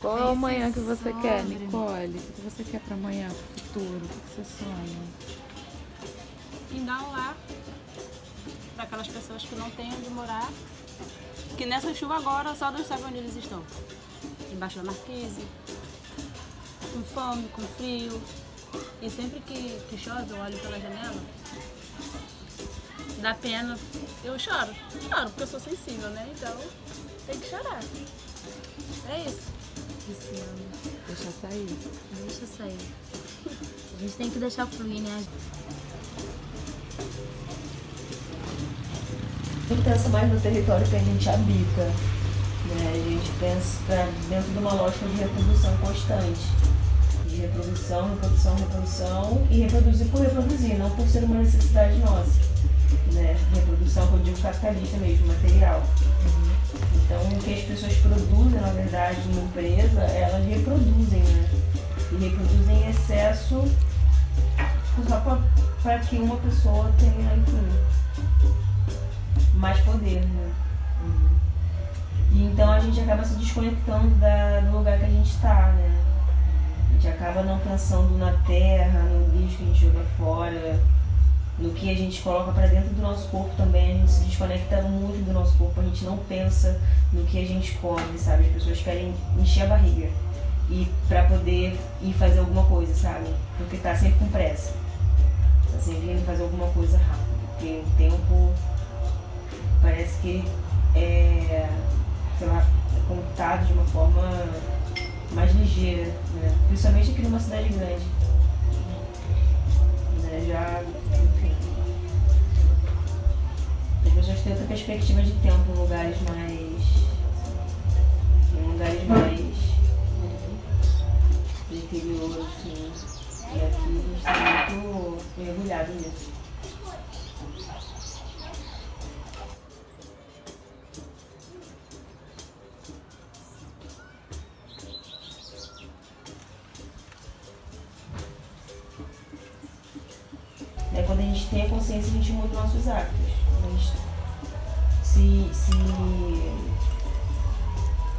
Qual é o amanhã que você quer, Nicole? O que você quer para amanhã, para o futuro? O que você sonha? Em dar um lar para aquelas pessoas que não têm onde morar, que nessa chuva agora só Deus sabe onde eles estão. Embaixo da marquise, com fome, com frio. E sempre que chove, eu olho pela janela, dá pena. Eu choro, porque eu sou sensível, né? Então tem que chorar. É isso. Esse ano. Deixa sair. Deixa sair. A gente tem que deixar fluir, né? A gente pensa mais no território que a gente habita, né? A gente pensa dentro de uma lógica de reprodução constante. De reprodução, reprodução, reprodução e reproduzir por reproduzir, não por ser uma necessidade nossa. Né? Reprodução, que eu digo capitalista mesmo, material. Então, o que as pessoas produzem, na verdade, numa empresa, elas reproduzem, né? E reproduzem em excesso só para que uma pessoa tenha, enfim, mais poder, né? E então a gente acaba se desconectando do lugar que a gente está, né? A gente acaba não pensando na terra, no lixo que a gente joga fora, no que a gente coloca para dentro do nosso corpo também. A gente se desconecta muito do nosso corpo, a gente não pensa no que a gente come, sabe? As pessoas querem encher a barriga e para poder ir fazer alguma coisa, sabe? Porque tá sempre com pressa, tá sempre indo fazer alguma coisa rápido, porque o tempo parece que é, sei lá, é contado de uma forma mais ligeira, né? Principalmente aqui numa cidade grande, né? Já, enfim, as pessoas têm outra perspectiva de tempo em lugares mais do interior, assim, e aqui a gente está muito mergulhado nisso. Quando a gente tem a consciência, a gente muda nossos hábitos.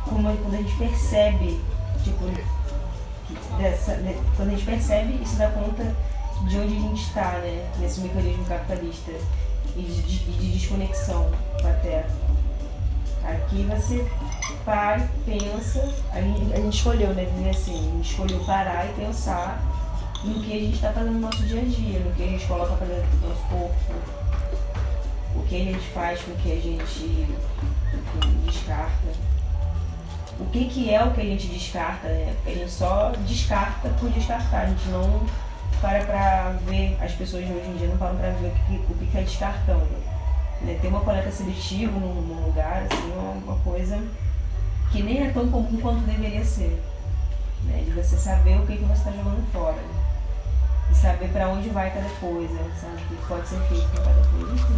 Quando a gente percebe, tipo, quando a gente percebe e se dá conta de onde a gente está, né, nesse mecanismo capitalista e de desconexão com a Terra. Aqui você para e pensa, a gente escolheu, né, viver assim, a gente escolheu parar e pensar no que a gente está fazendo no nosso dia a dia, no que a gente coloca para dentro do nosso corpo, o que a gente faz com o que a gente, enfim, descarta. O que é o que a gente descarta, né? Porque a gente só descarta por descartar, a gente não para ver, as pessoas de hoje em dia não param para ver o que é descartando. Né? Ter uma coleta seletiva num lugar, assim, é uma coisa que nem é tão comum quanto deveria ser. Né? De você saber o que você está jogando fora. E saber para onde vai cada coisa, sabe? O que pode ser feito com cada coisa. Enfim,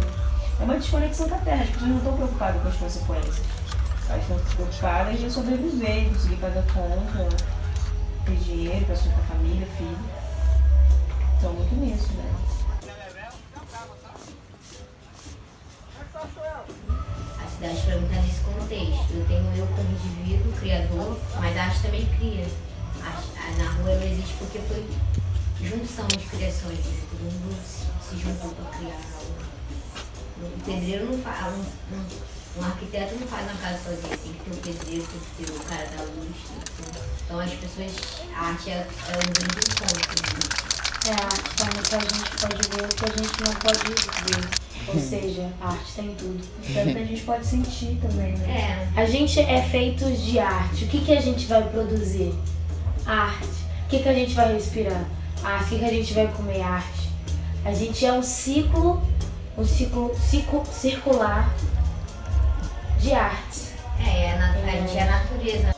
é uma desconexão com a Terra, as pessoas não estão preocupadas com as consequências. Elas estão preocupadas de sobreviver, de conseguir pagar conta, ter dinheiro para sua família, filho. Estão muito nisso, né? A cidade para mim está nesse contexto. Eu tenho eu como indivíduo, criador, mas a arte também cria. Na rua ela existe porque foi junção de criações, todo mundo se juntou para criar algo. O pedreiro não faz, um arquiteto não faz uma casa sozinho, tem que ter o pedreiro, tem que ter o cara da luz. Então as pessoas, a arte é um grande encontro. Né? A arte forma que a gente pode ver o que a gente não pode ver. Ou seja, a arte está em tudo. Tanto a gente pode sentir também, né? A gente é feito de arte. O que a gente vai produzir? Arte. O que a gente vai respirar? Arte. O que a gente vai comer? Arte. A gente é um ciclo circular de arte. A gente é a natureza.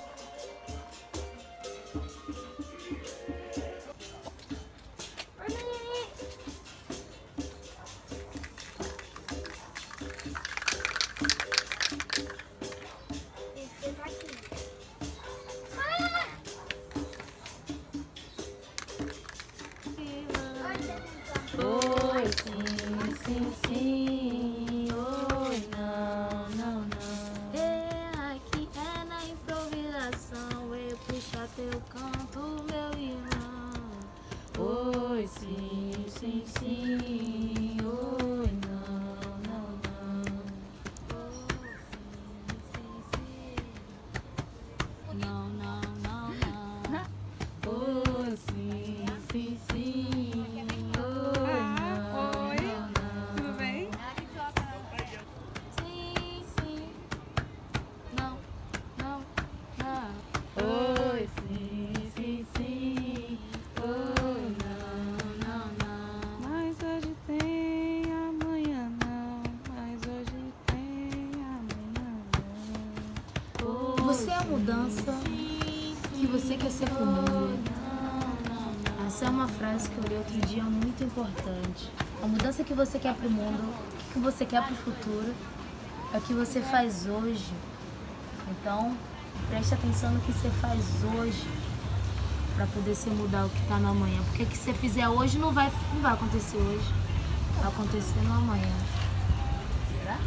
Oi, sim, sim, sim. Oi, não, não, não. Aqui é na improvisação. Você é a mudança que você quer ser pro mundo. Essa é uma frase que eu li outro dia muito importante. A mudança que você quer pro mundo, o que você quer pro futuro, é o que você faz hoje. Então, preste atenção no que você faz hoje para poder se mudar o que tá no amanhã. Porque o que você fizer hoje não vai acontecer hoje. Vai acontecer no amanhã. Será?